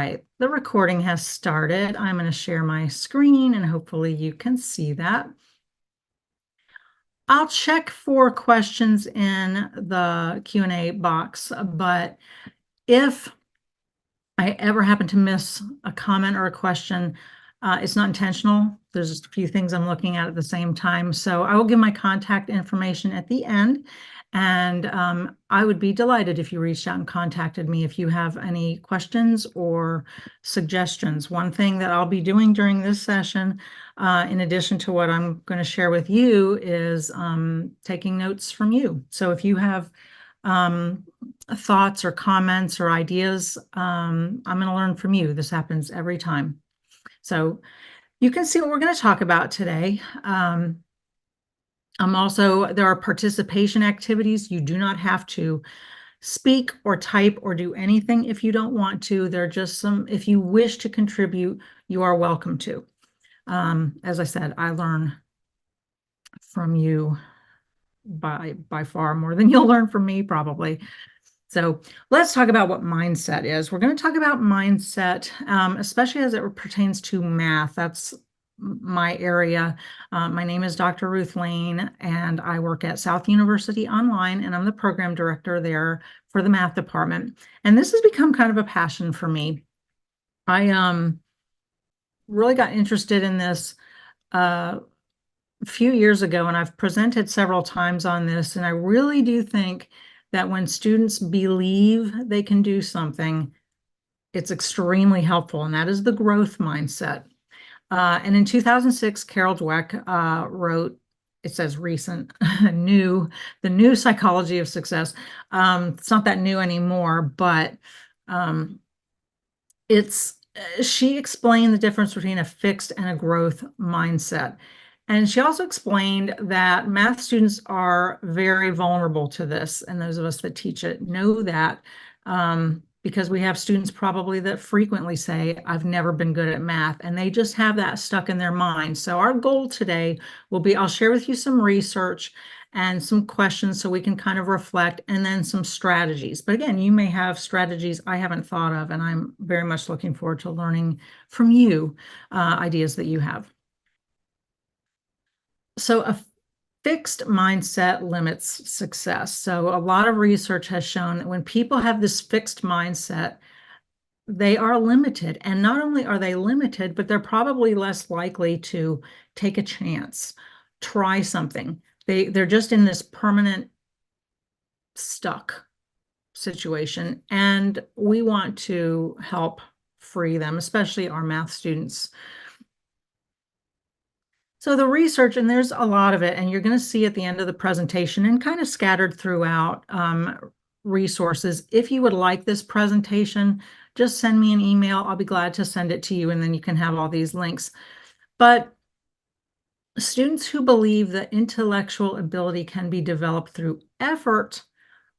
right, the recording has started. I'm going to share my screen and hopefully you can see that. I'll check for questions in the Q&A box, but if I ever happen to miss a comment or a question, it's not intentional. There's just a few things I'm looking at the same time. So I will give my contact information at the end. And I would be delighted if you reached out and contacted me if you have any questions or suggestions. One thing that I'll be doing during this session, in addition to what I'm going to share with you, is taking notes from you. So if you have thoughts or comments or ideas, I'm going to learn from you. This happens every time. So you can see what we're going to talk about today. There are participation activities. You do not have to speak or type or do anything if you don't want to. There are just some, if you wish to contribute, you are welcome to. As I said, I learn from you by far more than you'll learn from me probably. So let's talk about what mindset is. We're going to talk about mindset, especially as it pertains to math. That's my area. My name is Dr. Ruth Lane, and I work at South University Online, and I'm the program director there for the math department. And this has become kind of a passion for me. I really got interested in this a few years ago, and I've presented several times on this, and I really do think that when students believe they can do something, it's extremely helpful, and that is the growth mindset. And in 2006, Carol Dweck wrote, it says recent, the new psychology of success. It's not that new anymore, but she explained the difference between a fixed and a growth mindset. And she also explained that math students are very vulnerable to this. And those of us that teach it know that because we have students probably that frequently say, I've never been good at math, and they just have that stuck in their mind. So our goal today will be, I'll share with you some research and some questions so we can kind of reflect, and then some strategies. But again, you may have strategies I haven't thought of, and I'm very much looking forward to learning from you ideas that you have. So a fixed mindset limits success. So a lot of research has shown that when people have this fixed mindset, they are limited. And not only are they limited, but they're probably less likely to take a chance, try something. They're just in this permanent stuck situation. And we want to help free them, especially our math students. So the research, and there's a lot of it, and you're going to see at the end of the presentation and kind of scattered throughout resources. If you would like this presentation, just send me an email. I'll be glad to send it to you, and then you can have all these links. But students who believe that intellectual ability can be developed through effort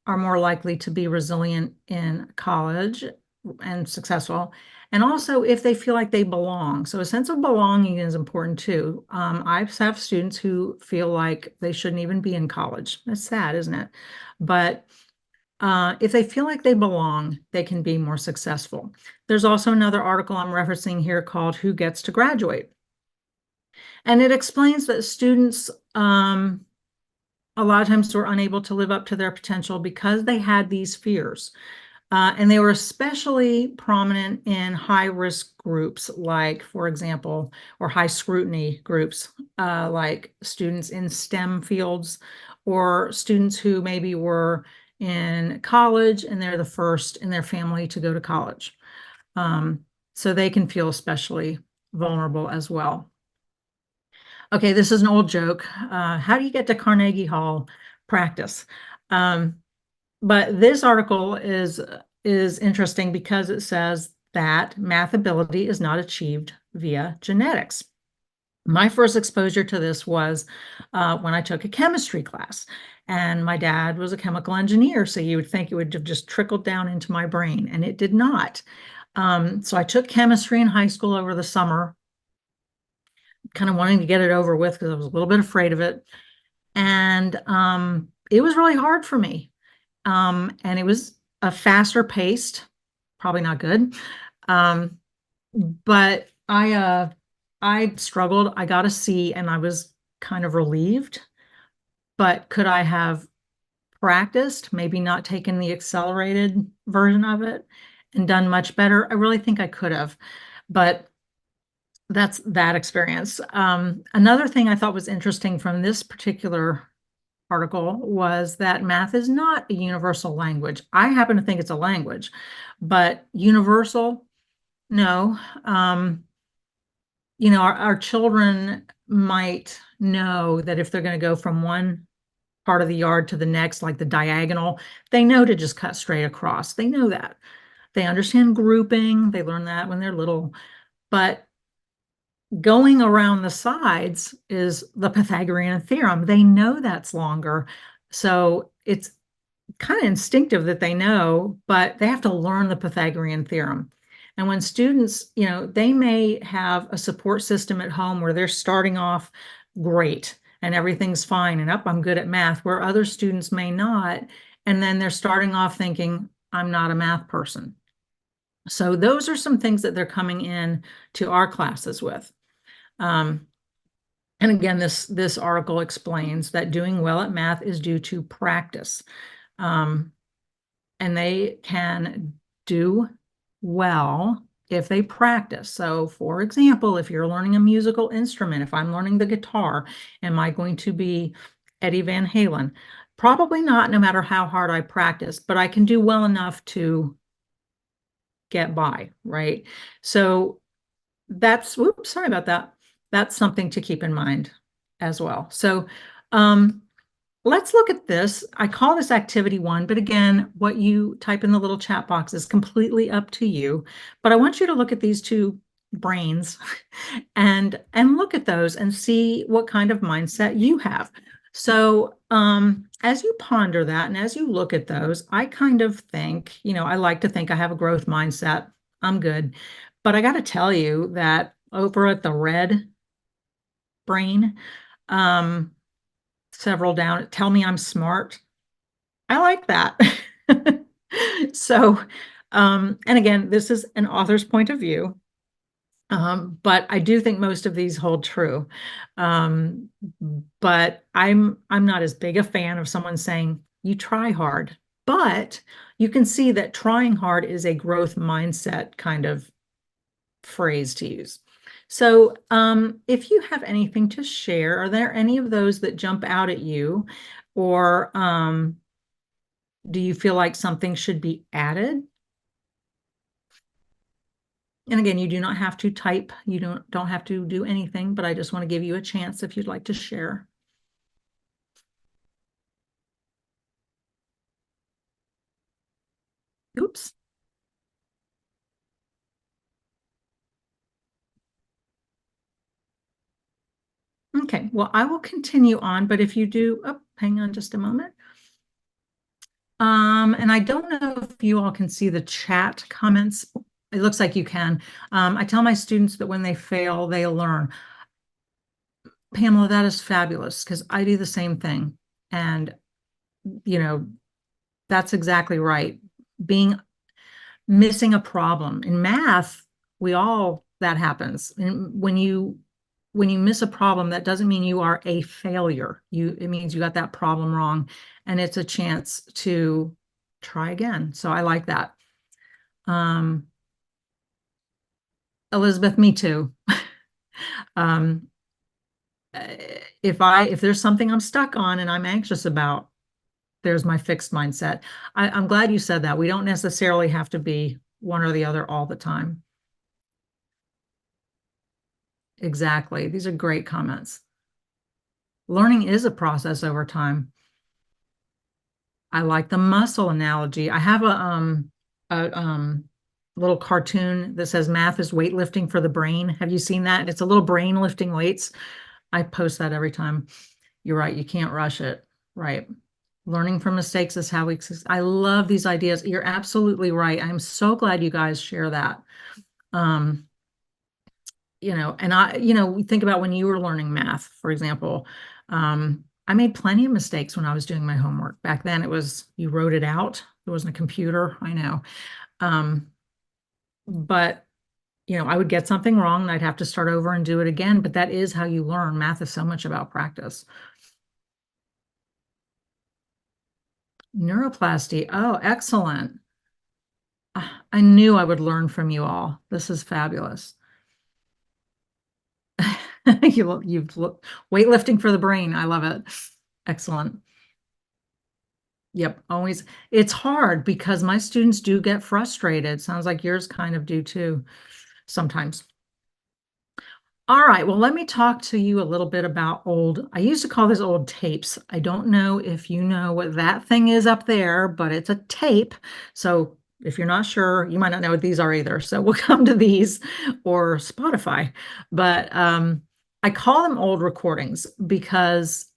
are more likely to be resilient in college and successful. And also if they feel like they belong. So a sense of belonging is important too. I have students who feel like they shouldn't even be in college. That's sad, isn't it? But if they feel like they belong, they can be more successful. There's also another article I'm referencing here called Who Gets to Graduate? And it explains that students a lot of times were unable to live up to their potential because they had these fears. And they were especially prominent in high-risk groups, like, for example, or high scrutiny groups, like students in STEM fields, or students who maybe were in college and they're the first in their family to go to college. So they can feel especially vulnerable as well. Okay, this is an old joke. How do you get to Carnegie Hall? Practice. But this article is interesting because it says that math ability is not achieved via genetics. My first exposure to this was when I took a chemistry class, and my dad was a chemical engineer, so you would think it would have just trickled down into my brain, and it did not. So I took chemistry in high school over the summer, kind of wanting to get it over with because I was a little bit afraid of it. And it was really hard for me. And it was a faster paced, probably not good, Um, but I struggled. I got a C and I was kind of relieved. But could I have practiced, maybe not taken the accelerated version of it and done much better? I really think I could have. But that's that experience. Another thing I thought was interesting from this particular article was that math is not a universal language. I happen to think it's a language, but universal, no. Our children might know that if they're going to go from one part of the yard to the next, like the diagonal, they know to just cut straight across. They know that. They understand grouping. They learn that when they're little. But going around the sides is the Pythagorean theorem. They know that's longer. So it's kind of instinctive that they know, but they have to learn the Pythagorean theorem. And when students, they may have a support system at home where they're starting off great and everything's fine and up, I'm good at math, where other students may not. And then they're starting off thinking, I'm not a math person. So those are some things that they're coming in to our classes with. Um, and again, this article explains that doing well at math is due to practice. And they can do well if they practice. So, for example, if you're learning a musical instrument, if I'm learning the guitar, am I going to be Eddie Van Halen? Probably not, no matter how hard I practice, but I can do well enough to get by, right? So whoops, sorry about that. That's something to keep in mind as well. So, let's look at this. I call this activity 1, but again, what you type in the little chat box is completely up to you. But I want you to look at these two brains and look at those and see what kind of mindset you have. So, as you ponder that and as you look at those, I kind of think, I like to think I have a growth mindset. I'm good. But I got to tell you that over at the red brain, um, several down, tell me I'm smart. I like that. So, and again, this is an author's point of view, but I do think most of these hold true. Um, but I'm not as big a fan of someone saying you try hard, but you can see that trying hard is a growth mindset kind of phrase to use. So, if you have anything to share, are there any of those that jump out at you, or do you feel like something should be added? And again, you do not have to type, you don't have to do anything, but I just want to give you a chance if you'd like to share. Oops. Okay, well, I will continue on, but if you do, oh, hang on just a moment. And I don't know if you all can see the chat comments. It looks like you can. I tell my students that when they fail, they learn. Pamela, that is fabulous because I do the same thing. And, you know, that's exactly right. Being missing a problem in math, that happens. And when you miss a problem, that doesn't mean you are a failure. It means you got that problem wrong, and it's a chance to try again. So I like that. Um, Elizabeth, me too. Um, if there's something I'm stuck on and I'm anxious about, there's my fixed mindset. I'm glad you said that. We don't necessarily have to be one or the other all the time. Exactly. These are great comments. Learning is a process over time. I like the muscle analogy. I have a little cartoon that says math is weightlifting for the brain. Have you seen that? It's a little brain lifting weights. I post that every time. You're right, you can't rush it. Right. Learning from mistakes is how we I love these ideas. You're absolutely right. I'm so glad you guys share that. Um, we think about when you were learning math, for example. I made plenty of mistakes when I was doing my homework. Back then it was you wrote it out. There wasn't a computer, I know. Um, but I would get something wrong and I'd have to start over and do it again. But that is how you learn. Math is so much about practice. Neuroplasty. Oh, excellent. I knew I would learn from you all. This is fabulous. You've looked weightlifting for the brain. I love it. Excellent. Yep, always. It's hard because my students do get frustrated. Sounds like yours kind of do too sometimes. All right, well, let me talk to you a little bit about I used to call this old tapes. I don't know if you know what that thing is up there, but it's a tape. So if you're not sure, you might not know what these are either. So we'll come to these or Spotify. But I call them old recordings because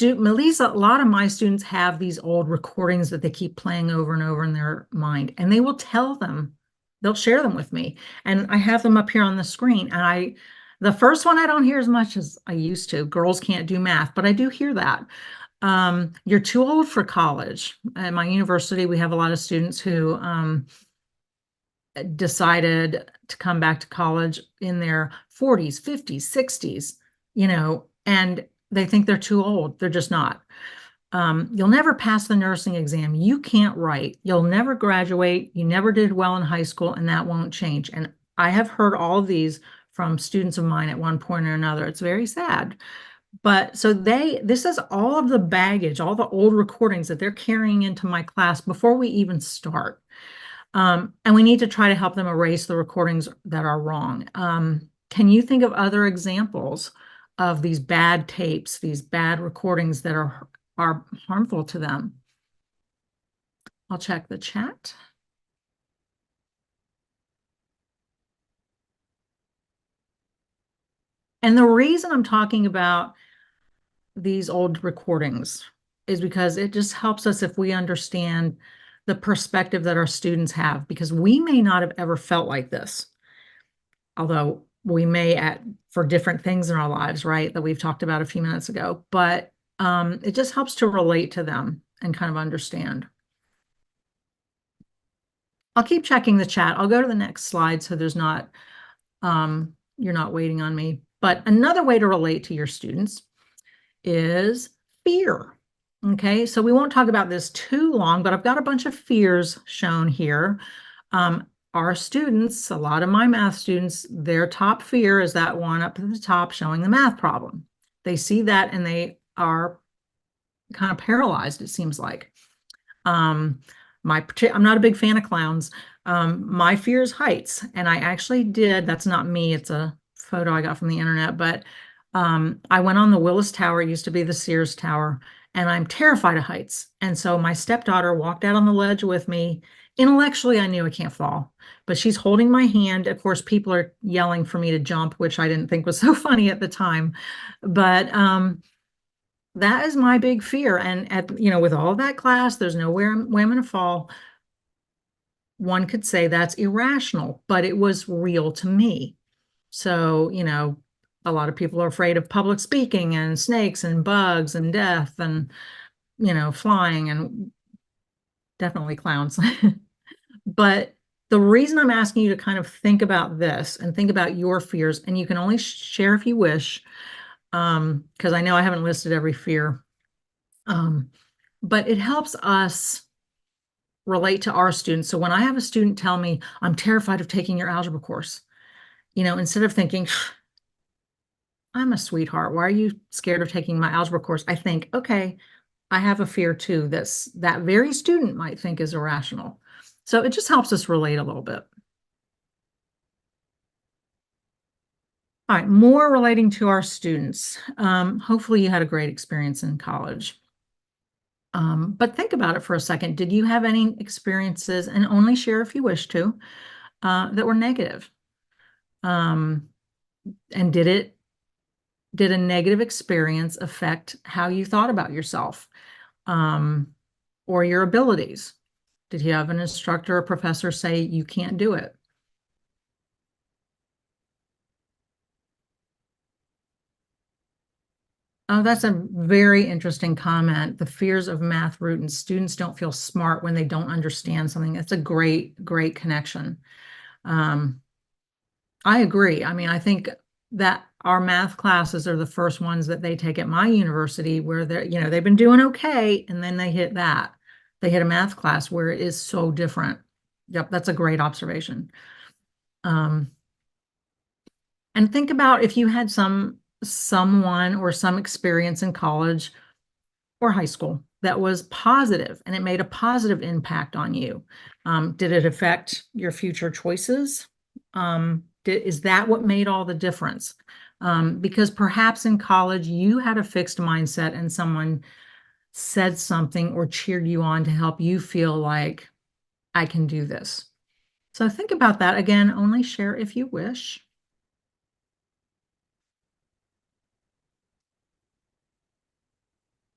Melissa, a lot of my students have these old recordings that they keep playing over and over in their mind, and they will they'll share them with me. And I have them up here on the screen. The first one I don't hear as much as I used to. Girls can't do math, but I do hear that. You're too old for college. At my university, we have a lot of students who decided to come back to college in their 40s, 50s, 60s, and they think they're too old. They're just not. You'll never pass the nursing exam. You can't write. You'll never graduate. You never did well in high school, and that won't change. And I have heard all of these from students of mine at one point or another. It's very sad. But so this is all of the baggage, all the old recordings that they're carrying into my class before we even start. And we need to try to help them erase the recordings that are wrong. Can you think of other examples of these bad tapes, these bad recordings that are harmful to them? I'll check the chat. And the reason I'm talking about these old recordings is because it just helps us if we understand the perspective that our students have, because we may not have ever felt like this, although we may for different things in our lives, right, that we've talked about a few minutes ago, but it just helps to relate to them and kind of understand. I'll keep checking the chat. I'll go to the next slide so you're not waiting on me. But another way to relate to your students is fear. Okay, so we won't talk about this too long, but I've got a bunch of fears shown here. Our students, a lot of my math students, their top fear is that one up at the top showing the math problem. They see that and they are kind of paralyzed, it seems like. I'm not a big fan of clowns. My fear is heights. And I actually that's not me, it's a photo I got from the internet, but I went on the Willis Tower, it used to be the Sears Tower, and I'm terrified of heights. And so my stepdaughter walked out on the ledge with me. Intellectually, I knew I can't fall, but she's holding my hand. Of course, people are yelling for me to jump, which I didn't think was so funny at the time. But that is my big fear. And with all that class, there's nowhere I'm going to fall. One could say that's irrational, but it was real to me. So, a lot of people are afraid of public speaking and snakes and bugs and death and, flying and definitely clowns. But the reason I'm asking you to kind of think about this and think about your fears, and you can only share if you wish, because I know I haven't listed every fear, but it helps us relate to our students. So when I have a student tell me, I'm terrified of taking your algebra course, instead of thinking, I'm a sweetheart, why are you scared of taking my algebra course? I think, okay, I have a fear too that very student might think is irrational. So it just helps us relate a little bit. All right, more relating to our students. Hopefully you had a great experience in college. But think about it for a second. Did you have any experiences, and only share if you wish to, that were negative? And did a negative experience affect how you thought about yourself, or your abilities? Did you have an instructor or professor say you can't do it? Oh, that's a very interesting comment. The fears of math root and students don't feel smart when they don't understand something. That's a great connection. Um, I agree. I mean, I think that our math classes are the first ones that they take at my university where they've been doing okay, and then they hit that. They hit a math class where it is so different. Yep, that's a great observation. Um, and think about if you had someone or some experience in college or high school that was positive and it made a positive impact on you. Did it affect your future choices? Is that what made all the difference? Because perhaps in college you had a fixed mindset and someone said something or cheered you on to help you feel like I can do this. So think about that. Again, only share if you wish.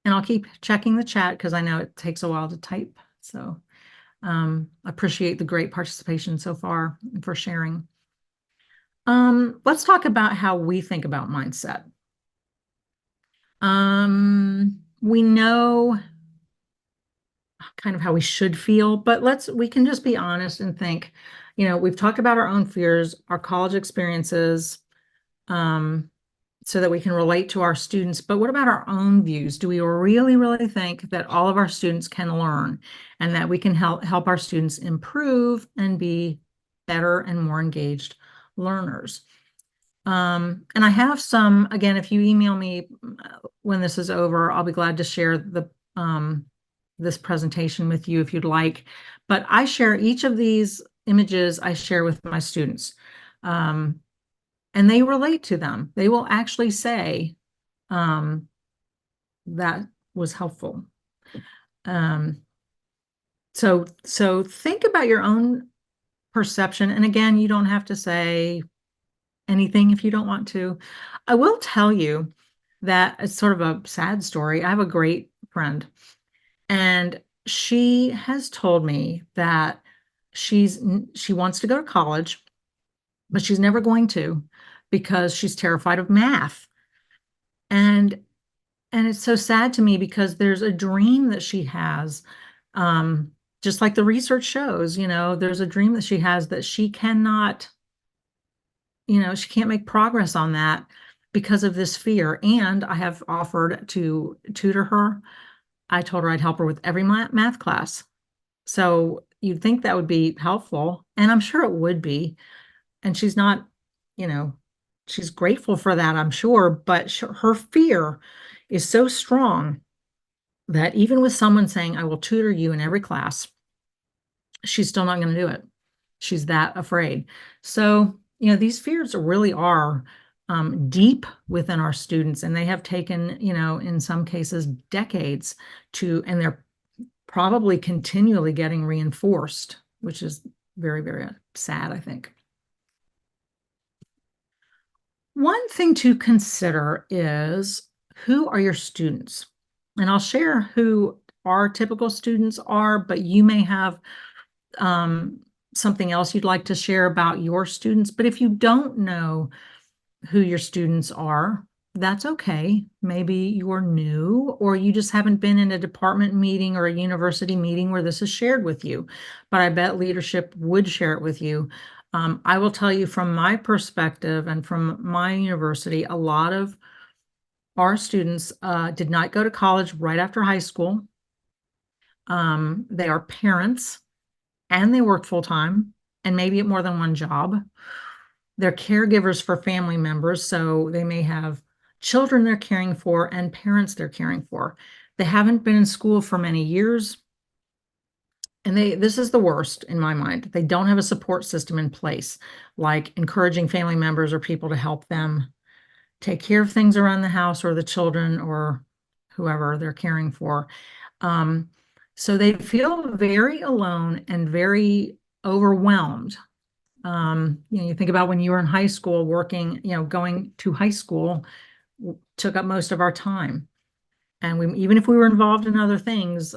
And I'll keep checking the chat because I know it takes a while to type. So appreciate the great participation so far and for sharing. Let's talk about how we think about mindset. We know kind of how we should feel, but we can just be honest and think, we've talked about our own fears, our college experiences, um, so that we can relate to our students. But what about our own views? Do we really think that all of our students can learn and that we can help our students improve and be better and more engaged learners? And I have some, again, if you email me when this is over, I'll be glad to share this presentation with you if you'd like. But I share each of these images I share with my students. Um, and they relate to them. They will actually say, um, that was helpful. Um, so think about your own perception. And again, you don't have to say anything if you don't want to. I will tell you that it's sort of a sad story. I have a great friend, and she has told me that she wants to go to college, but she's never going to because she's terrified of math. And And it's so sad to me because there's a dream that she has, um, just like the research shows, there's a dream that she has that she cannot, she can't make progress on that because of this fear. And I have offered to tutor her. I told her I'd help her with every math class. So you'd think that would be helpful, and I'm sure it would be. And she's not, you know, she's grateful for that, I'm sure, but her fear is so strong that even with someone saying, I will tutor you in every class, she's still not going to do it. She's that afraid. So, these fears really are deep within our students, and they have taken, in some cases, decades and they're probably continually getting reinforced, which is very sad, I think. One thing to consider is, who are your students? And I'll share who our typical students are, but you may have um, something else you'd like to share about your students. But if you don't know who your students are, that's okay. Maybe you're new or you just haven't been in a department meeting or a university meeting where this is shared with you. But I bet leadership would share it with you. I will tell you from my perspective and from my university, a lot of our students did not go to college right after high school. They are parents and they work full time and maybe at more than one job. They're caregivers for family members, so they may have children they're caring for and parents they're caring for. They haven't been in school for many years, and this is the worst in my mind. They don't have a support system in place, like encouraging family members or people to help them take care of things around the house or the children or whoever they're caring for. Um, so they feel very alone and very overwhelmed. You think about when you were in high school working, going to high school took up most of our time. And even if we were involved in other things,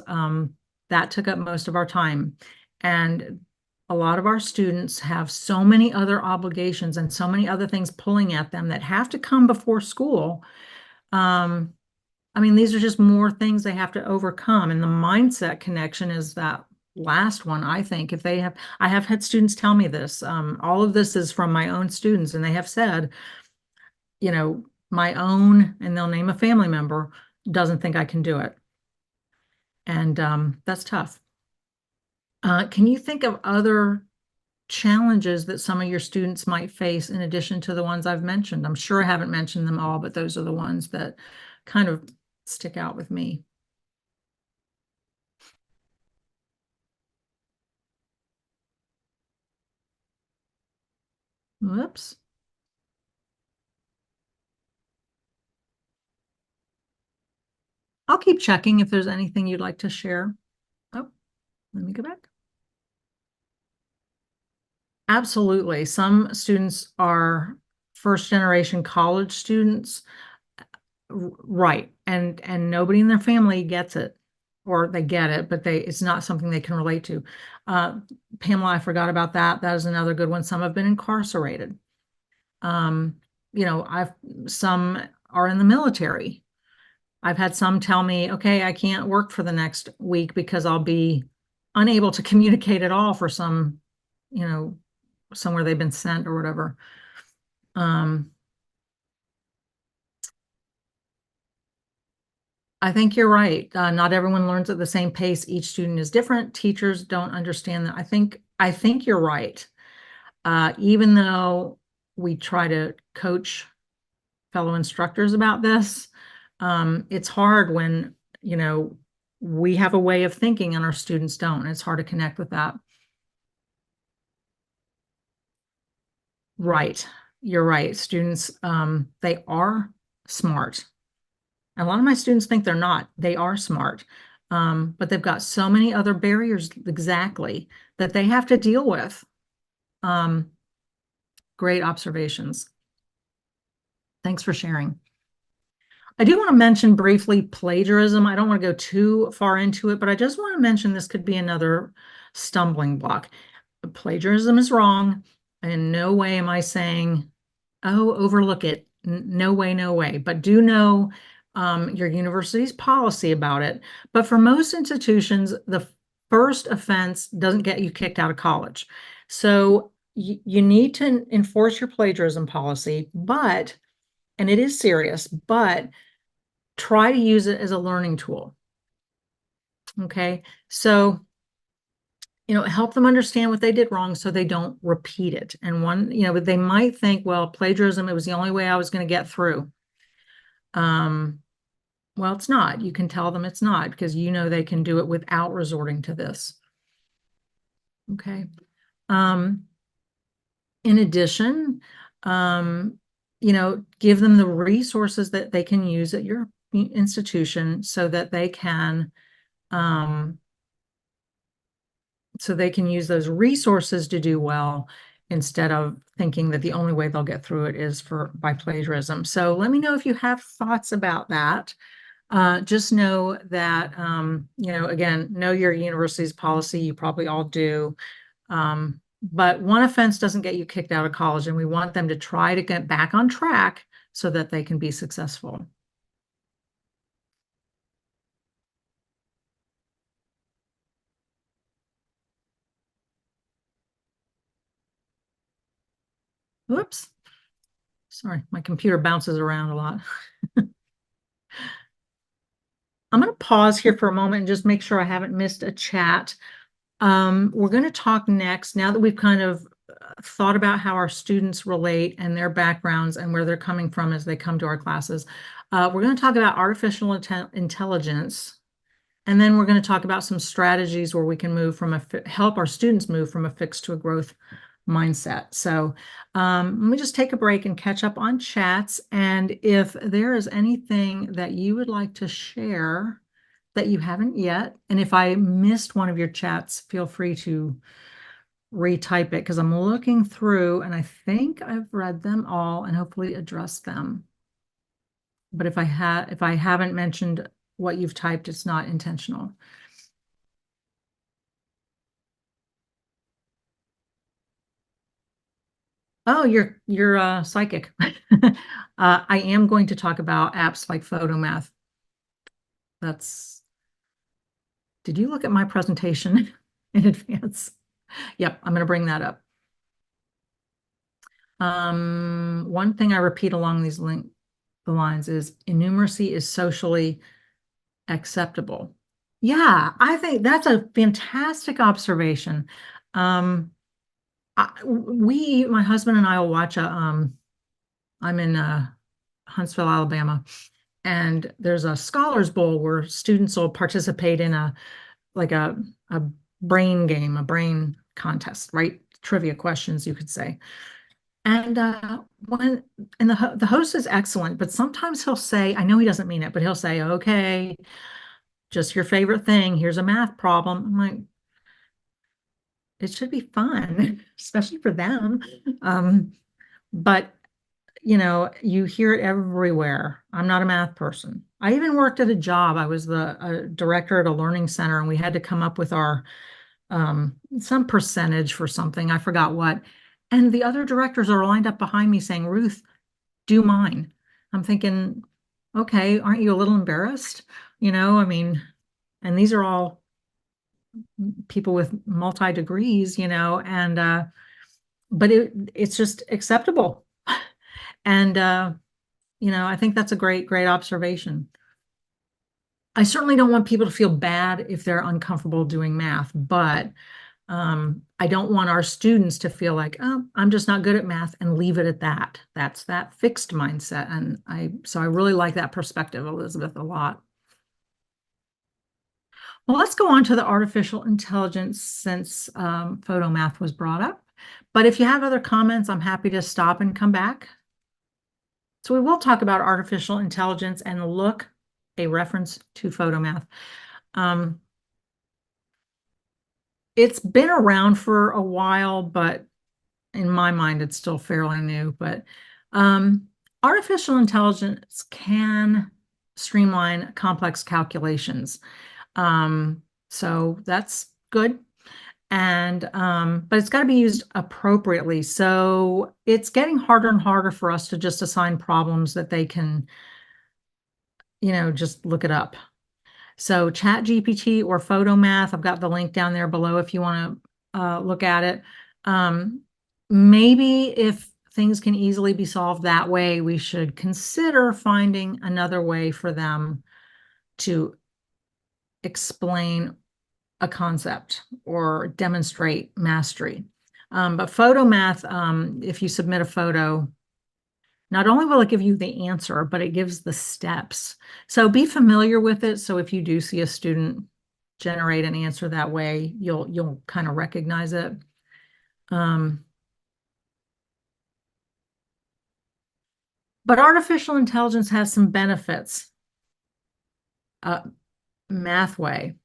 that took up most of our time. And a lot of our students have so many other obligations and so many other things pulling at them that have to come before school. I mean, these are just more things they have to overcome. And the mindset connection is that last one, I think. If they have, I have had students tell me this. All of this is from my own students, and they have said, my own, and they'll name a family member, doesn't think I can do it. And that's tough. Can you think of other challenges that some of your students might face in addition to the ones I've mentioned? I'm sure I haven't mentioned them all, but those are the ones that kind of stick out with me. Whoops. I'll keep checking if there's anything you'd like to share. Oh, let me go back. Absolutely. Some students are first generation college students, right? And nobody in their family gets it, or they get it, but it's not something they can relate to. Uh, Pamela, I forgot about that. That is another good one. Some have been incarcerated. Um, I've some are in the military. I've had some tell me, okay, I can't work for the next week because I'll be unable to communicate at all for you know, somewhere they've been sent or whatever. Um, I think you're right. Not everyone learns at the same pace. Each student is different. Teachers don't understand that. I think you're right. Even though we try to coach fellow instructors about this, it's hard when, you know, we have a way of thinking and our students don't. It's hard to connect with that. Right. You're right. Students, they are smart. A lot of my students think they're not. They are smart. But they've got so many other barriers exactly that they have to deal with. Um, Great observations. Thanks for sharing. I do want to mention briefly plagiarism. I don't want to go too far into it, but I just want to mention this could be another stumbling block. Plagiarism is wrong. In no way am I saying, oh, overlook it. No way, no way. But do know your university's policy about it. But for most institutions, the first offense doesn't get you kicked out of college. So you need to enforce your plagiarism policy, and it is serious, but try to use it as a learning tool. Okay. So, help them understand what they did wrong so they don't repeat it. And they might think, well, plagiarism, it was the only way I was going to get through. Um, well, it's not. You can tell them it's not because they can do it without resorting to this. Okay. Um, in addition, um, give them the resources that they can use at your institution um, so they can use those resources to do well instead of thinking that the only way they'll get through it is by plagiarism. So let me know if you have thoughts about that. Just know that, again, know your university's policy. You probably all do. But one offense doesn't get you kicked out of college, and we want them to try to get back on track so that they can be successful. Whoops. Sorry, my computer bounces around a lot. I'm going to pause here for a moment and just make sure I haven't missed a chat. We're going to talk next, now that we've kind of thought about how our students relate and their backgrounds and where they're coming from as they come to our classes. We're going to talk about artificial intelligence, and then we're going to talk about some strategies where we can help our students move from a fixed to a growth mindset. So let me just take a break and catch up on chats. And if there is anything that you would like to share that you haven't yet, and if I missed one of your chats, feel free to retype it because I'm looking through and I think I've read them all and hopefully addressed them. But if I haven't mentioned what you've typed, it's not intentional. Oh, you're psychic. I am going to talk about apps like PhotoMath. That's, did you look at my presentation in advance? Yep, I'm going to bring that up. One thing I repeat along the lines is innumeracy is socially acceptable. Yeah, I think that's a fantastic observation. Um, my husband and I will watch I'm in Huntsville, Alabama, and there's a Scholars Bowl where students will participate in like a brain game, a brain contest, right? Trivia questions, you could say. And when and the host is excellent, but sometimes he'll say, I know he doesn't mean it, but he'll say, "Okay, just your favorite thing. Here's a math problem." I'm like, it should be fun, especially for them. Um, but you hear it everywhere. I'm not a math person. I even worked at a job. I was the director at a learning center, and we had to come up with our some percentage for something. I forgot what. And the other directors are lined up behind me saying, "Ruth, do mine." I'm thinking, okay, aren't you a little embarrassed? I mean, and these are all people with multi degrees, and but it's just acceptable. And I think that's a great observation. I certainly don't want people to feel bad if they're uncomfortable doing math, but I don't want our students to feel like, oh, I'm just not good at math and leave it at that. That's that fixed mindset. And so I really like that perspective, Elizabeth, a lot. Well, let's go on to the artificial intelligence since photo math was brought up. But if you have other comments, I'm happy to stop and come back. So we will talk about artificial intelligence and look a reference to photo math. It's been around for a while, but in my mind, it's still fairly new. But artificial intelligence can streamline complex calculations. So that's good. And but it's got to be used appropriately. So it's getting harder and harder for us to just assign problems that they can, just look it up. So Chat GPT or Photomath, I've got the link down there below if you want to look at it. Maybe if things can easily be solved that way, we should consider finding another way for them to explain a concept or demonstrate mastery. But Photomath, if you submit a photo, not only will it give you the answer, but it gives the steps. So be familiar with it. So if you do see a student generate an answer that way, you'll kind of recognize it. But artificial intelligence has some benefits. Mathway.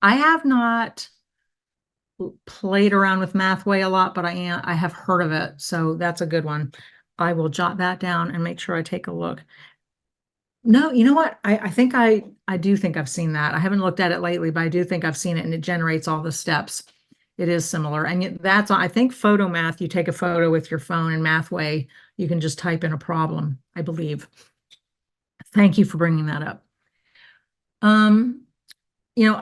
I have not played around with Mathway a lot, but I have heard of it. So that's a good one. I will jot that down and make sure I take a look. No, you know what? I think I do think I've seen that. I haven't looked at it lately, but I do think I've seen it, and it generates all the steps. It is similar. And that's, I think Photomath, you take a photo with your phone, and Mathway, you can just type in a problem, I believe. Thank you for bringing that up.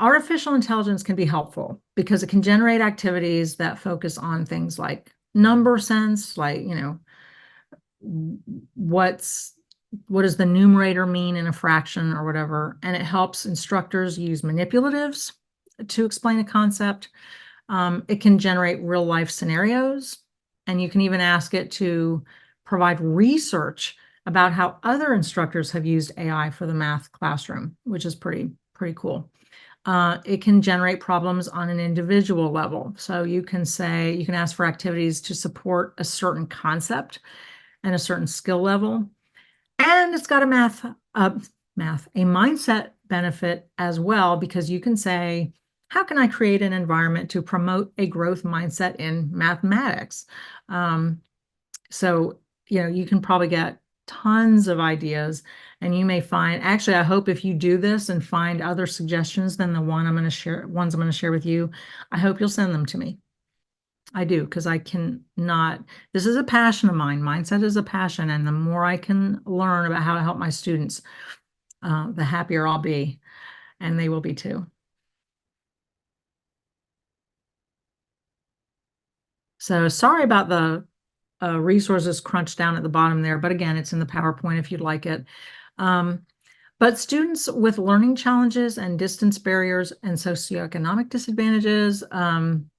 Artificial intelligence can be helpful because it can generate activities that focus on things like number sense, like, what does the numerator mean in a fraction or whatever. And it helps instructors use manipulatives to explain a concept. It can generate real life scenarios, and you can even ask it to provide research about how other instructors have used AI for the math classroom, which is pretty cool. It can generate problems on an individual level. So you can ask for activities to support a certain concept and a certain skill level. And it's got a mindset benefit as well, because you can say, how can I create an environment to promote a growth mindset in mathematics? So, you can probably get tons of ideas, and you may find, actually, I hope if you do this and find other suggestions than the ones I'm going to share with you, I hope you'll send them to me. I do, because I cannot, this is a passion of mine. Mindset is a passion. And the more I can learn about how to help my students, the happier I'll be, and they will be too. So sorry about the resources crunched down at the bottom there, but again, it's in the PowerPoint if you'd like it. Um, but students with learning challenges and distance barriers and socioeconomic disadvantages can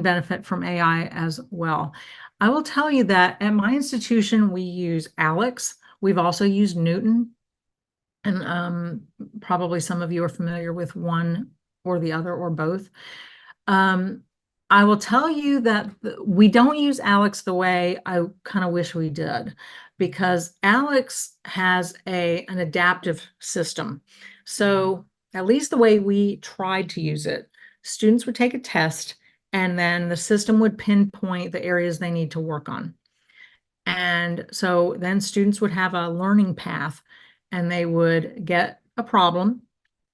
benefit from AI as well. I will tell you that at my institution, we use Alex. We've also used Newton, and probably some of you are familiar with one or the other or both. Um, I will tell you that we don't use Alex the way I kind of wish we did, because Alex has an adaptive system. So at least the way we tried to use it, students would take a test and then the system would pinpoint the areas they need to work on. And so then students would have a learning path and they would get a problem.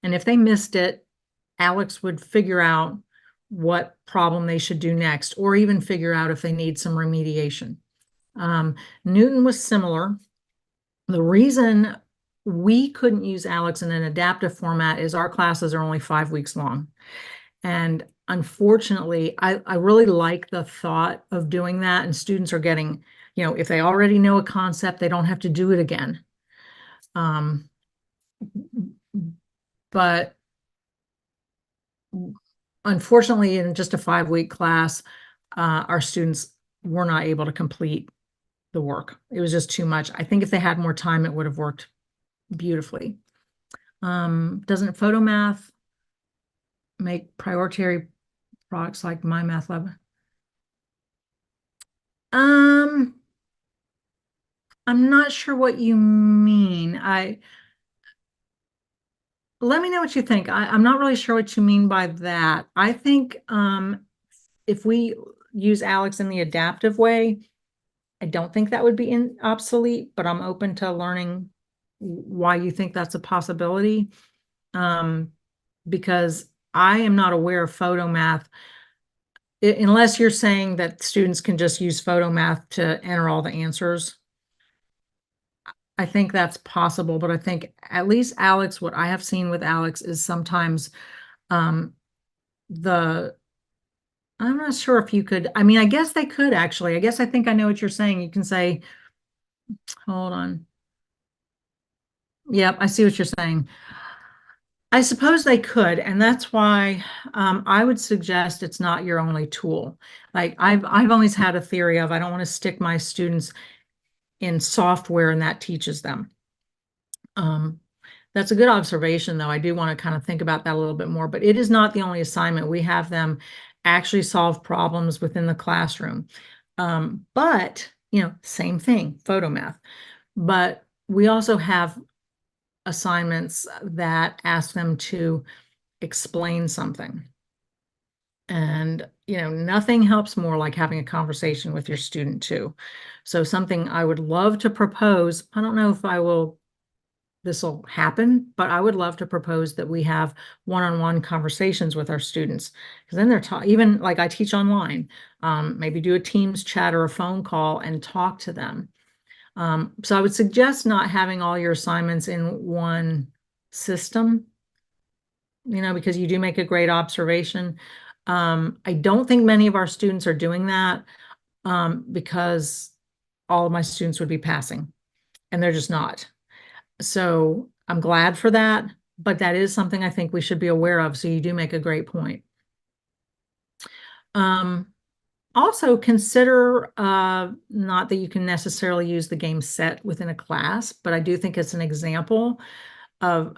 And if they missed it, Alex would figure out what problem they should do next, or even figure out if they need some remediation. Newton was similar. The reason we couldn't use Alex in an adaptive format is our classes are only 5 weeks long. And unfortunately, I really like the thought of doing that, and students are getting, if they already know a concept, they don't have to do it again. Um, but unfortunately, in just a 5-week class, our students were not able to complete the work. It was just too much. I think if they had more time, it would have worked beautifully. Doesn't PhotoMath make priority products like My Math Lab? I'm not sure what you mean. Let me know what you think. I'm not really sure what you mean by that. I think if we use Alex in the adaptive way, I don't think that would be obsolete, but I'm open to learning why you think that's a possibility. Because I am not aware of PhotoMath, unless you're saying that students can just use PhotoMath to enter all the answers. I think that's possible, but I think at least Alex, what I have seen with Alex is sometimes um, the, I'm not sure if you could, I mean, I guess they could actually. I guess I think I know what you're saying. You can say, hold on. Yep, I see what you're saying. I suppose they could, and that's why I would suggest it's not your only tool. Like I've always had a theory of I don't want to stick my students in software and that teaches them. That's a good observation, though. I do want to kind of think about that a little bit more, but it is not the only assignment. We have them actually solve problems within the classroom. But, same thing, PhotoMath. But we also have assignments that ask them to explain something. And, nothing helps more like having a conversation with your student too. So something I would love to propose, I don't know if this will happen, but I would love to propose that we have one-on-one conversations with our students, because then they're even like I teach online, maybe do a Teams chat or a phone call and talk to them. So I would suggest not having all your assignments in one system, because you do make a great observation. I don't think many of our students are doing that because all of my students would be passing, and they're just not. So I'm glad for that, but that is something I think we should be aware of. So you do make a great point. Also consider, not that you can necessarily use the game set within a class, but I do think it's an example of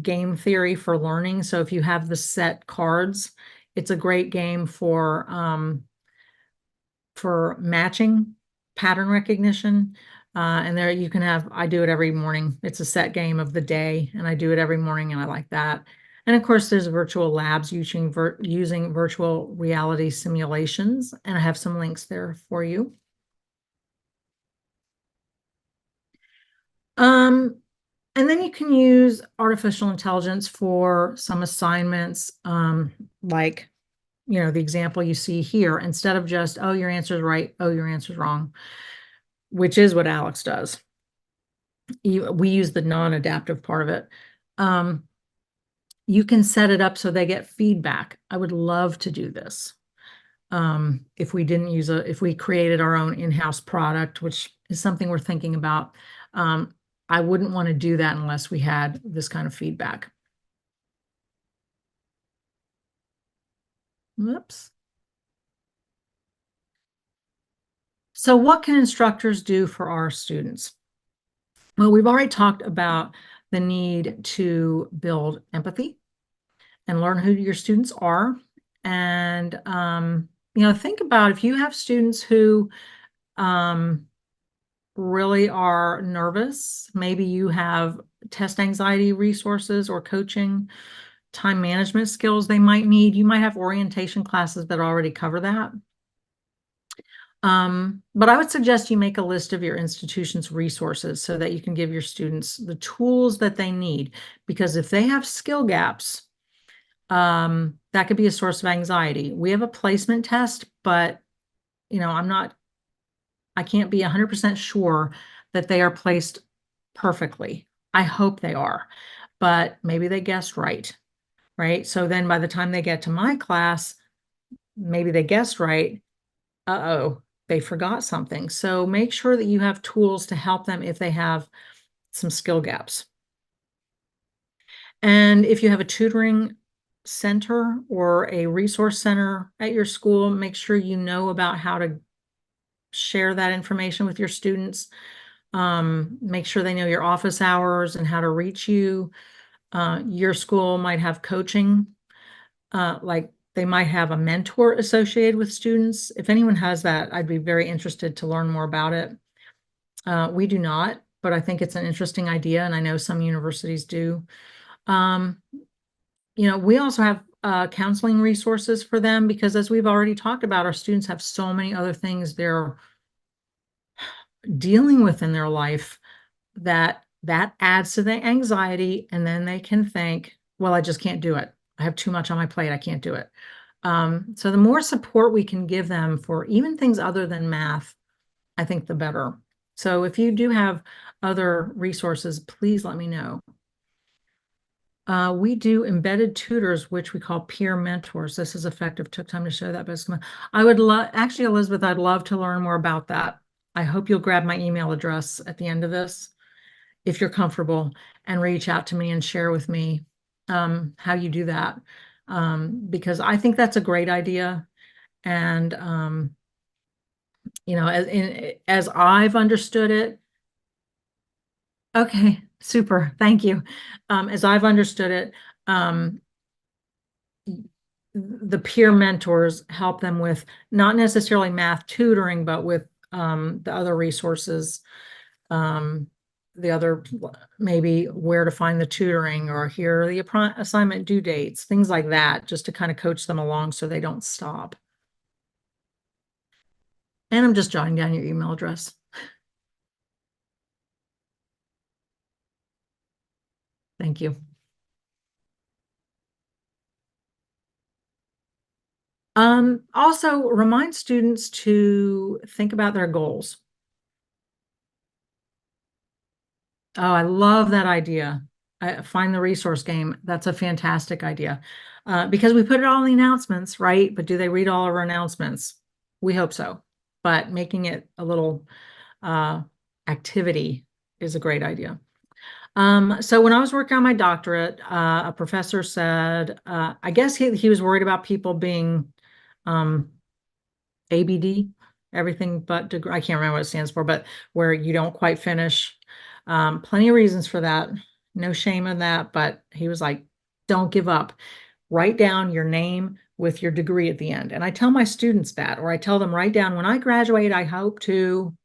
game theory for learning. So if you have the set cards, it's a great game for matching, pattern recognition. And there you can I do it every morning. It's a set game of the day, and I do it every morning, and I like that. And of course, there's virtual labs using virtual reality simulations, and I have some links there for you. And then you can use artificial intelligence for some assignments, like, the example you see here, instead of just, oh, your answer's right, oh, your answer's wrong, which is what Alex does. we use the non-adaptive part of it. Um, you can set it up so they get feedback. I would love to do this. If we didn't use if we created our own in-house product, which is something we're thinking about, I wouldn't want to do that unless we had this kind of feedback. Whoops. So what can instructors do for our students? Well, we've already talked about the need to build empathy and learn who your students are. And, think about if you have students who really are nervous, maybe you have test anxiety resources or coaching, time management skills they might need. You might have orientation classes that already cover that. But I would suggest you make a list of your institution's resources so that you can give your students the tools that they need. Because if they have skill gaps, that could be a source of anxiety. We have a placement test, but I can't be 100% sure that they are placed perfectly. I hope they are, but maybe they guessed right? So then by the time they get to my class, maybe they guessed right. Uh-oh, they forgot something. So make sure that you have tools to help them if they have some skill gaps. And if you have a tutoring center or a resource center at your school, make sure you know about how to share that information with your students. Make sure they know your office hours and how to reach you. Your school might have coaching, like they might have a mentor associated with students. If anyone has that, I'd be very interested to learn more about it. We do not, but I think it's an interesting idea, and I know some universities do. Um, we also have counseling resources for them because, as we've already talked about, our students have so many other things they're dealing with in their life that adds to the anxiety, and then they can think, well, I just can't do it. I have too much on my plate. I can't do it. So the more support we can give them for even things other than math, I think the better. So if you do have other resources, please let me know. We do embedded tutors, which we call peer mentors. This is effective. Took time to show that, but I would love, actually, Elizabeth, I'd love to learn more about that. I hope you'll grab my email address at the end of this, if you're comfortable, and reach out to me and share with me how you do that. Because I think that's a great idea. And, as I've understood it, okay, super, thank you. As I've understood it, the peer mentors help them with not necessarily math tutoring, but with the other resources, the other, maybe where to find the tutoring, or here are the assignment due dates, things like that, just to kind of coach them along so they don't stop. And I'm just jotting down your email address. Thank you. Also remind students to think about their goals. Oh, I love that idea. Find the resource game. That's a fantastic idea. Because we put it all in the announcements, right? But do they read all of our announcements? We hope so. But making it a little activity is a great idea. So when I was working on my doctorate, a professor said, I guess he was worried about people being ABD, everything but degree. I can't remember what it stands for, but where you don't quite finish. Plenty of reasons for that. No shame in that, but he was like, don't give up. Write down your name with your degree at the end. And I tell my students that, or I tell them, write down, when I graduate, I hope to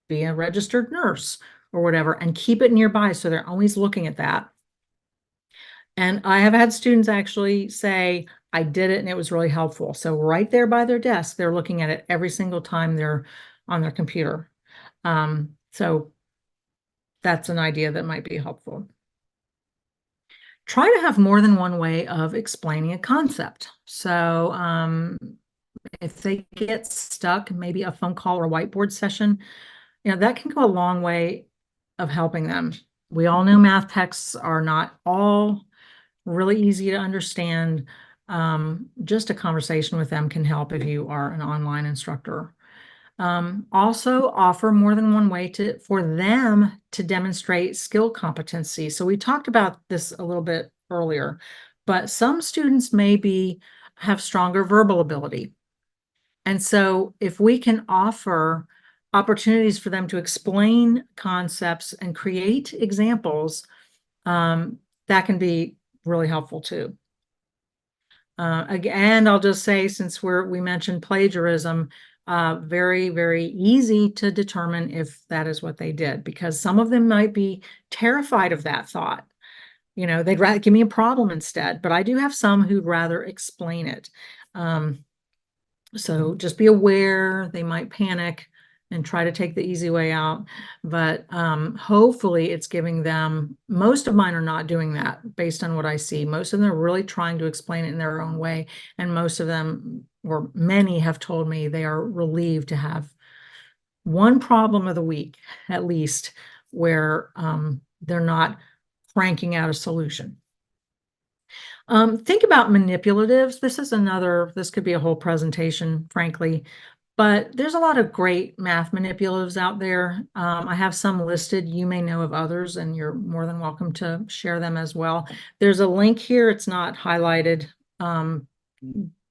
be a registered nurse or whatever, and keep it nearby so they're always looking at that. And I have had students actually say, I did it and it was really helpful. So right there by their desk, they're looking at it every single time they're on their computer. So that's an idea that might be helpful. Try to have more than one way of explaining a concept. So if they get stuck, maybe a phone call or a whiteboard session, that can go a long way of helping them. We all know math texts are not all really easy to understand. Just a conversation with them can help if you are an online instructor. Also offer more than one way for them to demonstrate skill competency. So we talked about this a little bit earlier, but some students have stronger verbal ability. And so if we can offer opportunities for them to explain concepts and create examples, that can be really helpful too. Again, I'll just say, since we mentioned plagiarism, very, very easy to determine if that is what they did, because some of them might be terrified of that thought. They'd rather give me a problem instead, but I do have some who'd rather explain it. So just be aware, they might panic and try to take the easy way out. But hopefully it's giving them, most of mine are not doing that based on what I see. Most of them are really trying to explain it in their own way. And most of them, or many, have told me they are relieved to have one problem of the week, at least, where they're not cranking out a solution. Think about manipulatives. This could be a whole presentation, frankly, but there's a lot of great math manipulatives out there. I have some listed. You may know of others, and you're more than welcome to share them as well. There's a link here. It's not highlighted,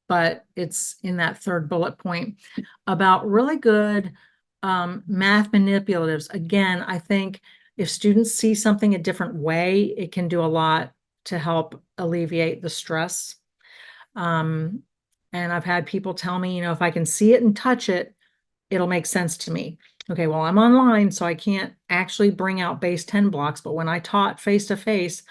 but it's in that third bullet point about really good math manipulatives. Again, I think if students see something a different way, it can do a lot to help alleviate the stress. And I've had people tell me, if I can see it and touch it, it'll make sense to me. Okay, well, I'm online, so I can't actually bring out base 10 blocks, but when I taught face-to-face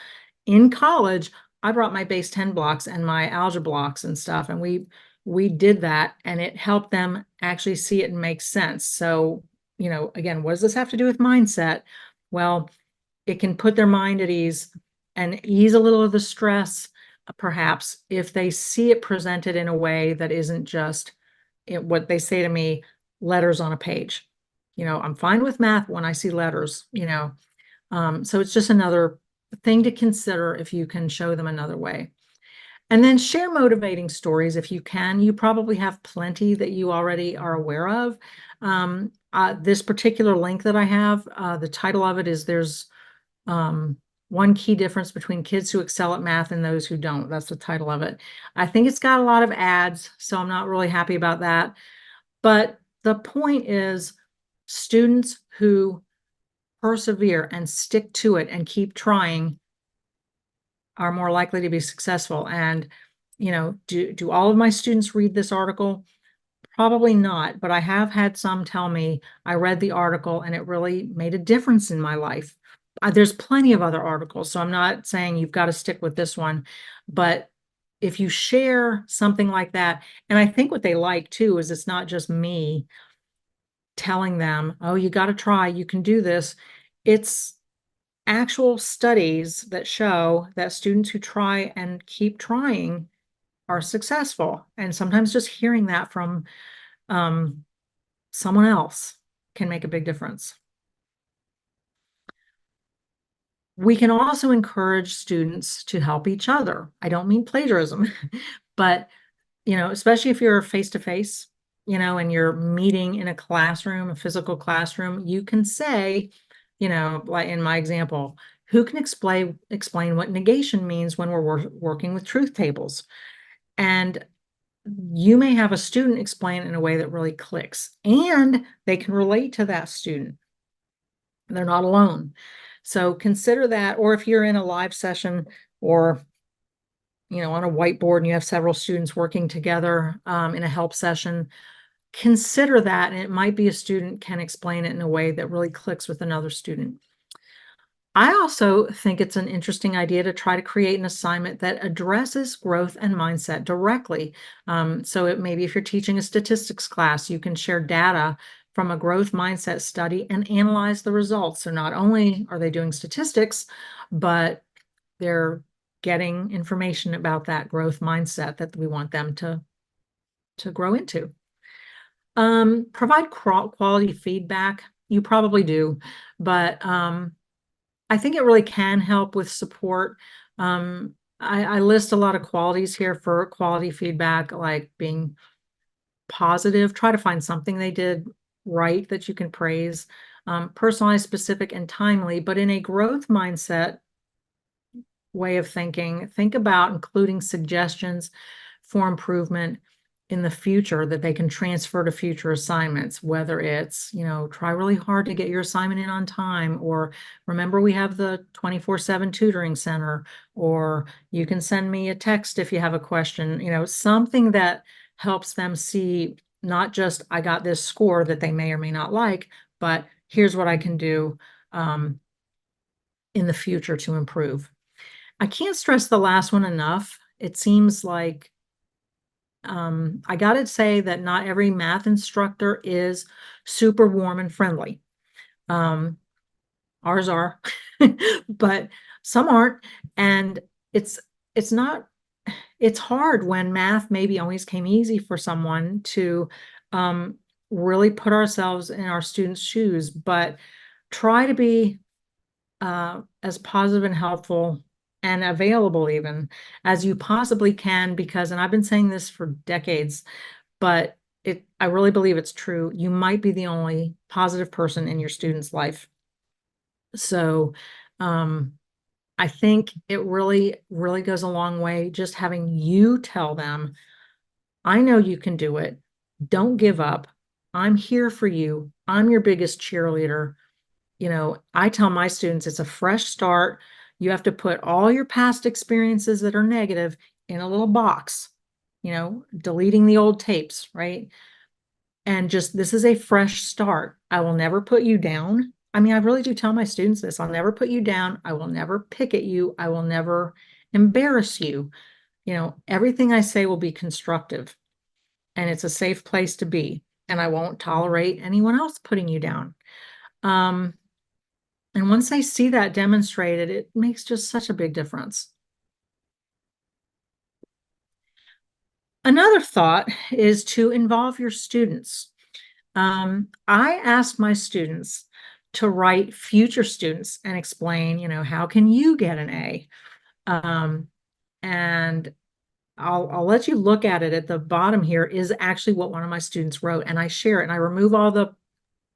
in college, I brought my base 10 blocks and my algebra blocks and stuff, and we did that, and it helped them actually see it and make sense. So, again, what does this have to do with mindset? Well, it can put their mind at ease and ease a little of the stress, perhaps, if they see it presented in a way that isn't just what they say to me, letters on a page. I'm fine with math when I see letters, so it's just another thing to consider if you can show them another way. And then share motivating stories if you can. You probably have plenty that you already are aware of. This particular link that I have, the title of it is There's One Key Difference Between Kids Who Excel at Math and Those Who Don't. That's the title of it. I think it's got a lot of ads, so I'm not really happy about that. But the point is, students who persevere and stick to it and keep trying are more likely to be successful. And, do all of my students read this article? Probably not, but I have had some tell me I read the article and it really made a difference in my life. There's plenty of other articles, so I'm not saying you've got to stick with this one, but if you share something like that, and I think what they like too is it's not just me telling them, oh, you got to try, you can do this. It's actual studies that show that students who try and keep trying are successful. And sometimes just hearing that from someone else can make a big difference. We can also encourage students to help each other. I don't mean plagiarism, but, especially if you're face-to-face, and you're meeting in a classroom, a physical classroom, you can say, like in my example, who can explain what negation means when we're working with truth tables? And you may have a student explain in a way that really clicks, and they can relate to that student. They're not alone. So consider that. Or if you're in a live session or, on a whiteboard and you have several students working together in a help session, consider that. And it might be a student can explain it in a way that really clicks with another student. I also think it's an interesting idea to try to create an assignment that addresses growth and mindset directly. So maybe if you're teaching a statistics class, you can share data from a growth mindset study and analyze the results. So not only are they doing statistics, but they're getting information about that growth mindset that we want them to grow into. Provide quality feedback. You probably do, but I think it really can help with support. I list a lot of qualities here for quality feedback, like being positive. Try to find something they did right that you can praise. Personalized, specific, and timely, but in a growth mindset way of thinking, think about including suggestions for improvement in the future that they can transfer to future assignments, whether it's, try really hard to get your assignment in on time, or remember we have the 24/7 tutoring center, or you can send me a text if you have a question, something that helps them see not just I got this score that they may or may not like, but here's what I can do in the future to improve. I can't stress the last one enough. It seems like I got to say that not every math instructor is super warm and friendly. Um, Ours are, but some aren't. And it's it's not it's hard when math maybe always came easy for someone to um, really put ourselves in our students' shoes, but try to be as positive and helpful and available even as you possibly can, because, and I've been saying this for decades, but I really believe it's true. You might be the only positive person in your student's life. So, I think it really, really goes a long way just having you tell them, I know you can do it. Don't give up. I'm here for you. I'm your biggest cheerleader. I tell my students it's a fresh start. You have to put all your past experiences that are negative in a little box, deleting the old tapes, right? And just this is a fresh start. I will never put you down. I mean, I really do tell my students this. I'll never put you down. I will never pick at you. I will never embarrass you. Everything I say will be constructive, and it's a safe place to be. And I won't tolerate anyone else putting you down. Um, and once they see that demonstrated, it makes just such a big difference. Another thought is to involve your students. I ask my students to write future students and explain, how can you get an A? And I'll let you look at it. At the bottom here is actually what one of my students wrote, and I share it and I remove all the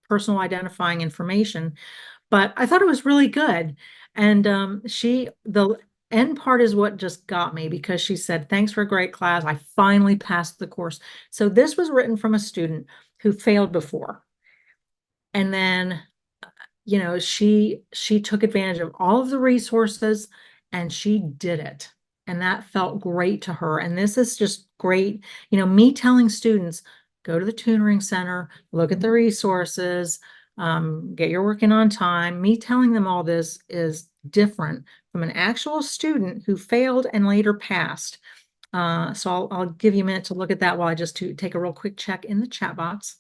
personal identifying information, but I thought it was really good. And the end part is what just got me, because she said, thanks for a great class. I finally passed the course. So this was written from a student who failed before. And then, she took advantage of all of the resources and she did it. And that felt great to her. And this is just great. Me telling students, go to the tutoring center, look at the resources, get your work in on time. Me telling them all this is different from an actual student who failed and later passed. So I'll give you a minute to look at that while I just take a real quick check in the chat box.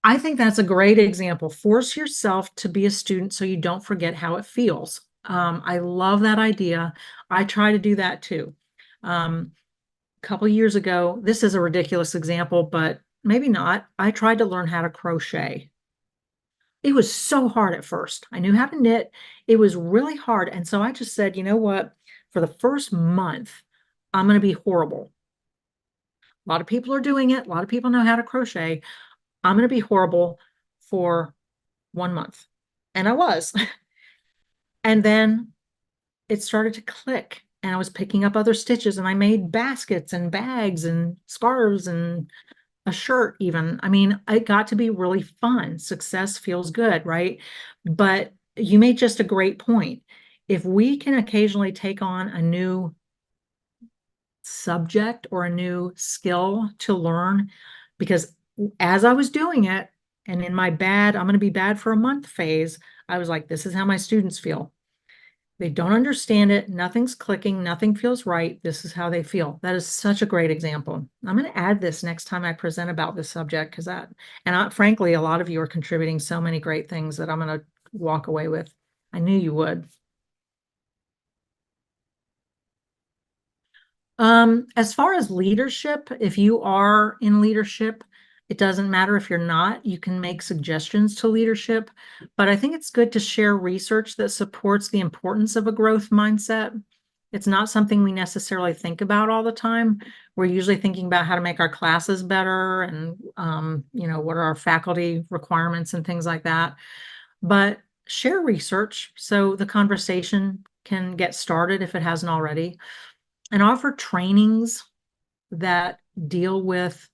I think that's a great example. Force yourself to be a student so you don't forget how it feels. I love that idea. I try to do that too. A couple years ago, this is a ridiculous example, but maybe not. I tried to learn how to crochet. It was so hard at first. I knew how to knit. It was really hard. And so I just said, you know what? For the first month, I'm going to be horrible. A lot of people are doing it. A lot of people know how to crochet. I'm going to be horrible for 1 month. And I was. And then it started to click and I was picking up other stitches and I made baskets and bags and scarves and a shirt even. I mean, it got to be really fun. Success feels good, right? But you made just a great point. If we can occasionally take on a new subject or a new skill to learn, because as I was doing it and in my bad, I'm going to be bad for a month phase, I was like, this is how my students feel. They don't understand it. Nothing's clicking. Nothing feels right. This is how they feel. That is such a great example. I'm going to add this next time I present about this subject, because frankly, a lot of you are contributing so many great things that I'm going to walk away with. I knew you would. As far as leadership, if you are in leadership, it doesn't matter if you're not, you can make suggestions to leadership. But I think it's good to share research that supports the importance of a growth mindset. It's not something we necessarily think about all the time. We're usually thinking about how to make our classes better and, what are our faculty requirements and things like that. But share research so the conversation can get started if it hasn't already, and offer trainings that deal with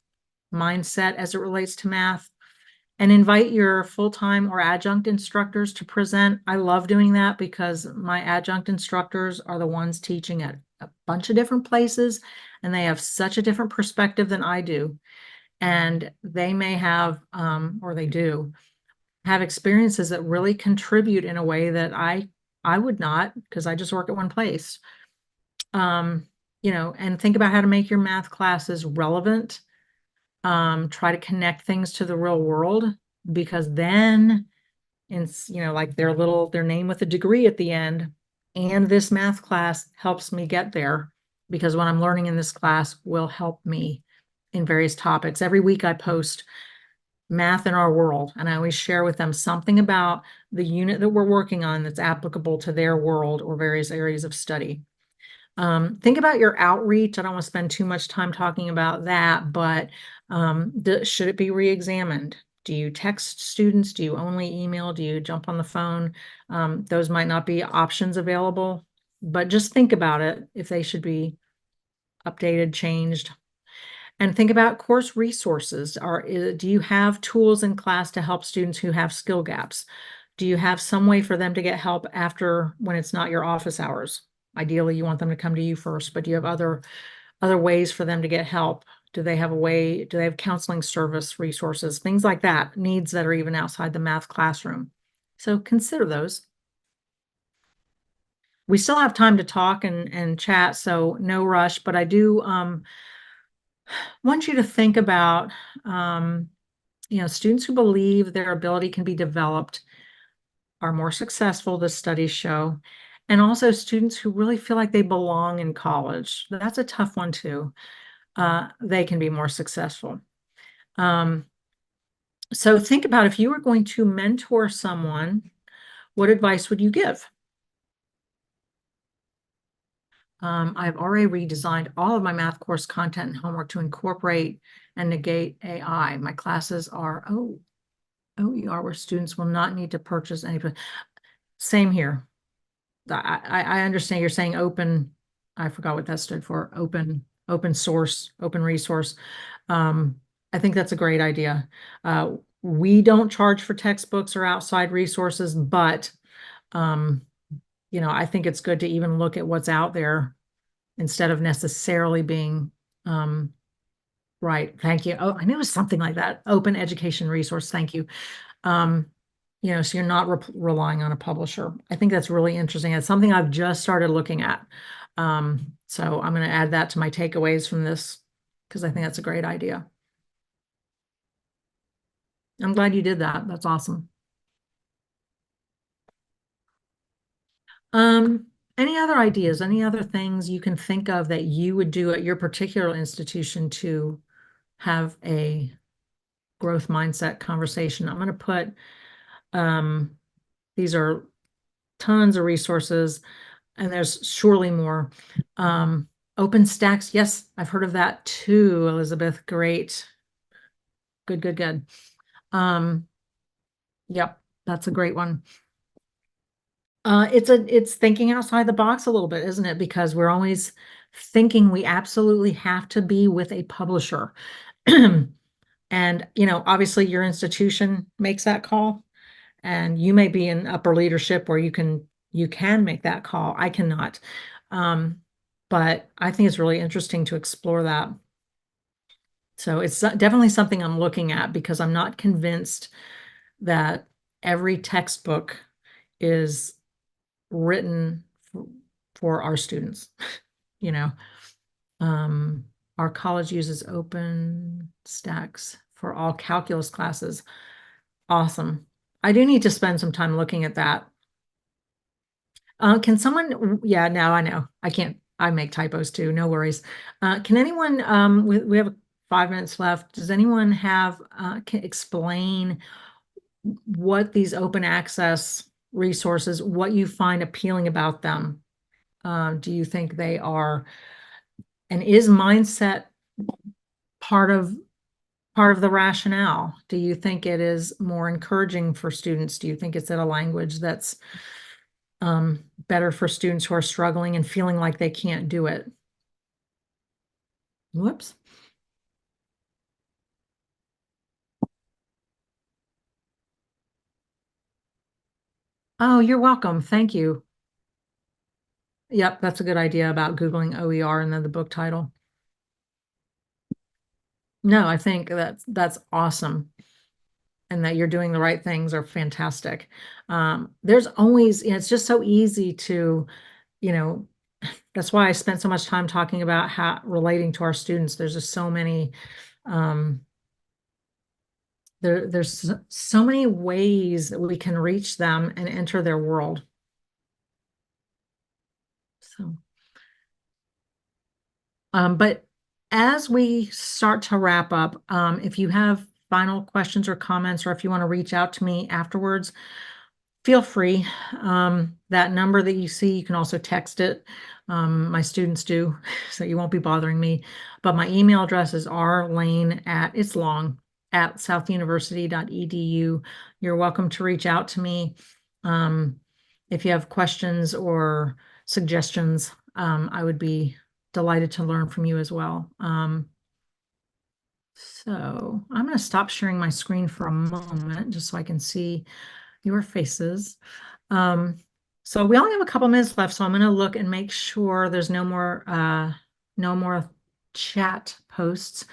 mindset as it relates to math, and invite your full-time or adjunct instructors to present. I love doing that because my adjunct instructors are the ones teaching at a bunch of different places, and they have such a different perspective than I do. And they may have, or they do, have experiences that really contribute in a way that I would not, because I just work at one place. And think about how to make your math classes relevant. Try to connect things to the real world, because then, like their name with a degree at the end, and this math class helps me get there because what I'm learning in this class will help me in various topics. Every week I post math in our world, and I always share with them something about the unit that we're working on that's applicable to their world or various areas of study. Think about your outreach. I don't want to spend too much time talking about that, but should it be re-examined? Do you text students? Do you only email? Do you jump on the phone? Those might not be options available, but just think about it if they should be updated, changed. And think about course resources. Do you have tools in class to help students who have skill gaps? Do you have some way for them to get help after, when it's not your office hours? Ideally, you want them to come to you first, but do you have other ways for them to get help? Do they have counseling service resources, things like that, needs that are even outside the math classroom? So consider those. We still have time to talk and chat, so no rush, but I do want you to think about students who believe their ability can be developed are more successful, the studies show, and also students who really feel like they belong in college. That's a tough one too. They can be more successful. So think about, if you were going to mentor someone, what advice would you give? I've already redesigned all of my math course content and homework to incorporate and negate AI. My classes are OER, where students will not need to purchase any. Same here. I understand you're saying open. I forgot what that stood for. Open source, open resource. I think that's a great idea. We don't charge for textbooks or outside resources, but I think it's good to even look at what's out there instead of necessarily being right. Thank you. Oh, I knew it was something like that. Open education resource. Thank you. So you're not relying on a publisher. I think that's really interesting. It's something I've just started looking at. So I'm going to add that to my takeaways from this because I think that's a great idea. I'm glad you did that. That's awesome. Any other ideas, any other things you can think of that you would do at your particular institution to have a growth mindset conversation? I'm going to put, these are tons of resources, and there's surely more. OpenStax, yes, I've heard of that too, Elizabeth. Great. Good. Yep, that's a great one. It's thinking outside the box a little bit, isn't it? Because we're always thinking we absolutely have to be with a publisher. And, obviously your institution makes that call, and you may be in upper leadership where you can make that call. I cannot. But I think it's really interesting to explore that. So it's definitely something I'm looking at, because I'm not convinced that every textbook is written for our students. You know, our college uses OpenStax for all calculus classes. Awesome. I do need to spend some time looking at that. Can someone, yeah, now I know. I can't, I make typos too, no worries. Can anyone, we have 5 minutes left. Does anyone have, can explain what these open access resources, what you find appealing about them? Do you think they are, and is mindset part of the rationale? Do you think it is more encouraging for students? Do you think it's in a language that's better for students who are struggling and feeling like they can't do it? Whoops. Oh, you're welcome. Thank you. Yep, that's a good idea about Googling OER and then the book title. No, I think that's awesome. And that you're doing the right things are fantastic. There's always, it's just so easy to, you know, that's why I spent so much time talking about how relating to our students. There's just so many, there's so many ways that we can reach them and enter their world. So, but as we start to wrap up, if you have final questions or comments, or if you want to reach out to me afterwards, feel free. That number that you see, you can also text it. My students do, so you won't be bothering me. But my email address is rlane it's long, at southuniversity.edu. You're welcome to reach out to me. If you have questions or suggestions, I would be delighted to learn from you as well. So I'm going to stop sharing my screen for a moment just so I can see your faces. So we only have a couple minutes left, so I'm going to look and make sure there's no more chat posts.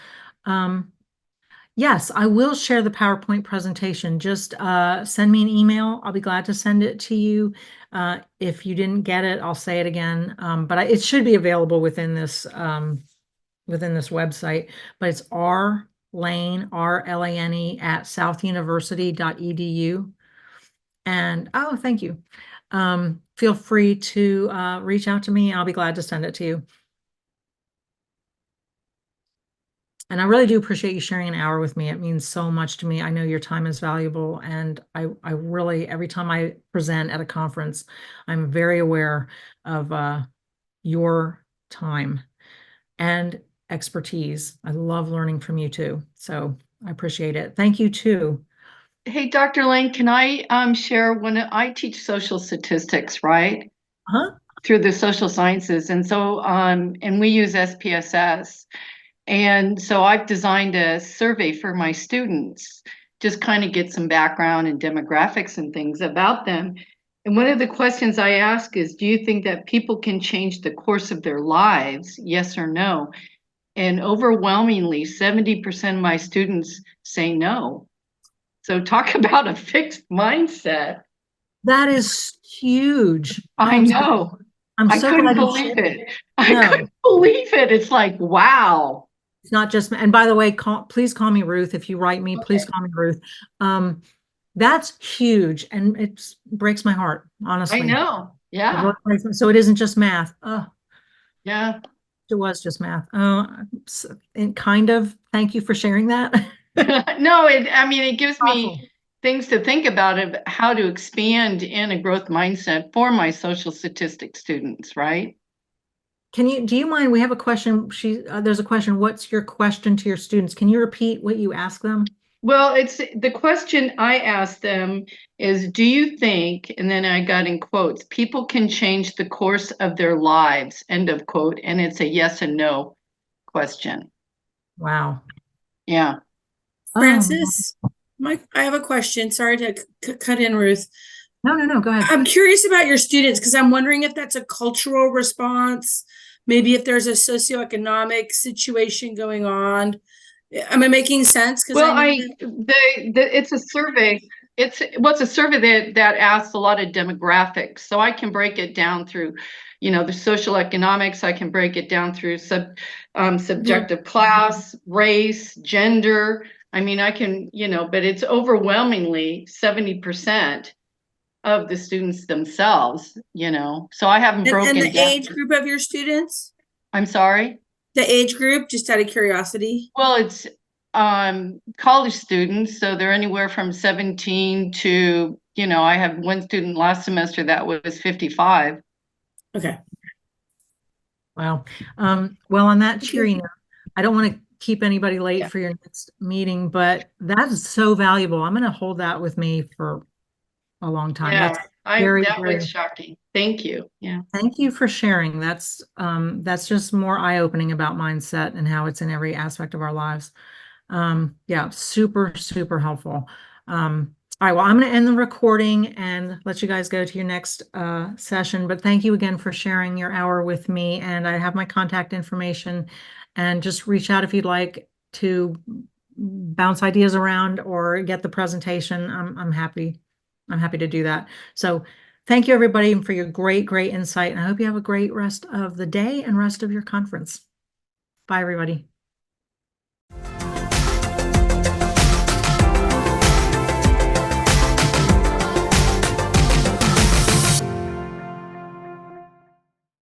Yes, I will share the PowerPoint presentation. Just send me an email. I'll be glad to send it to you. If you didn't get it, I'll say it again. But it should be available within this website. But it's rlane, RLANE, at southuniversity.edu. And oh, thank you. Feel free to reach out to me. I'll be glad to send it to you. And I really do appreciate you sharing an hour with me. It means so much to me. I know your time is valuable, and I really, every time I present at a conference, I'm very aware of your time and expertise. I love learning from you too. So I appreciate it. Thank you too. Hey, Dr. Lane, can I share when I teach social statistics, right? Huh? Through the social sciences. And so, and we use SPSS. And so I've designed a survey for my students, just kind of get some background and demographics and things about them. And one of the questions I ask is, do you think that people can change the course of their lives? Yes or no? And overwhelmingly, 70% of my students say no. So talk about a fixed mindset. That is huge. I know. I'm I so couldn't glad you believe shared. it. I No, couldn't believe it. It's like, wow. it's not just, and by the way, please call me Ruth. If you write me, please Okay. call me Ruth. That's huge, and it breaks my heart, I honestly. know. It Yeah. really so it isn't just math. Oh, Yeah. it was just math. Oh, and kind of. Thank you for sharing that. No, I mean, it gives Awful. me things to think about of how to expand in a growth mindset for my social statistics students, right? Do you mind? We have a question. There's a question. What's your question to your students? Can you repeat what you ask them? Well, it's the question I asked them is, do you think, and then I got in quotes, people can change the course of their lives, end of quote. And it's a yes and no question. Wow. Yeah. Oh, Francis, I have a question. Sorry to cut in, Ruth. no, no, no. Go ahead. I'm curious about your students because I'm wondering if that's a cultural response, maybe if there's a socioeconomic situation going on. Am I making sense? Because Well, I know it's a survey. It's a survey that asks a lot of demographics. So I can break it down through, the social economics. I can break it down through subjective class, race, gender. I mean, I can, but it's overwhelmingly 70% of the students themselves, you know, so I haven't broken And the down. age group of your students? I'm sorry? The age group, just out of curiosity. Well, it's college students, so they're anywhere from 17 to, you know, I had one student last semester that was 55. Okay. Wow. Well, on that Okay. cheery note, I don't want to keep anybody late Yeah. for your next meeting, but that is so valuable. I'm going to hold that with me for a long time. Yeah, That's very, that very, was shocking. Thank you. Yeah. thank you for sharing. That's just more eye-opening about mindset and how it's in every aspect of our lives. Yeah, super, super helpful. All right, well, I'm going to end the recording and let you guys go to your next session. But thank you again for sharing your hour with me. And I have my contact information. And just reach out if you'd like to bounce ideas around or get the presentation. I'm happy. I'm happy to do that. So thank you, everybody, for your great, great insight. And I hope you have a great rest of the day and rest of your conference. Bye, everybody.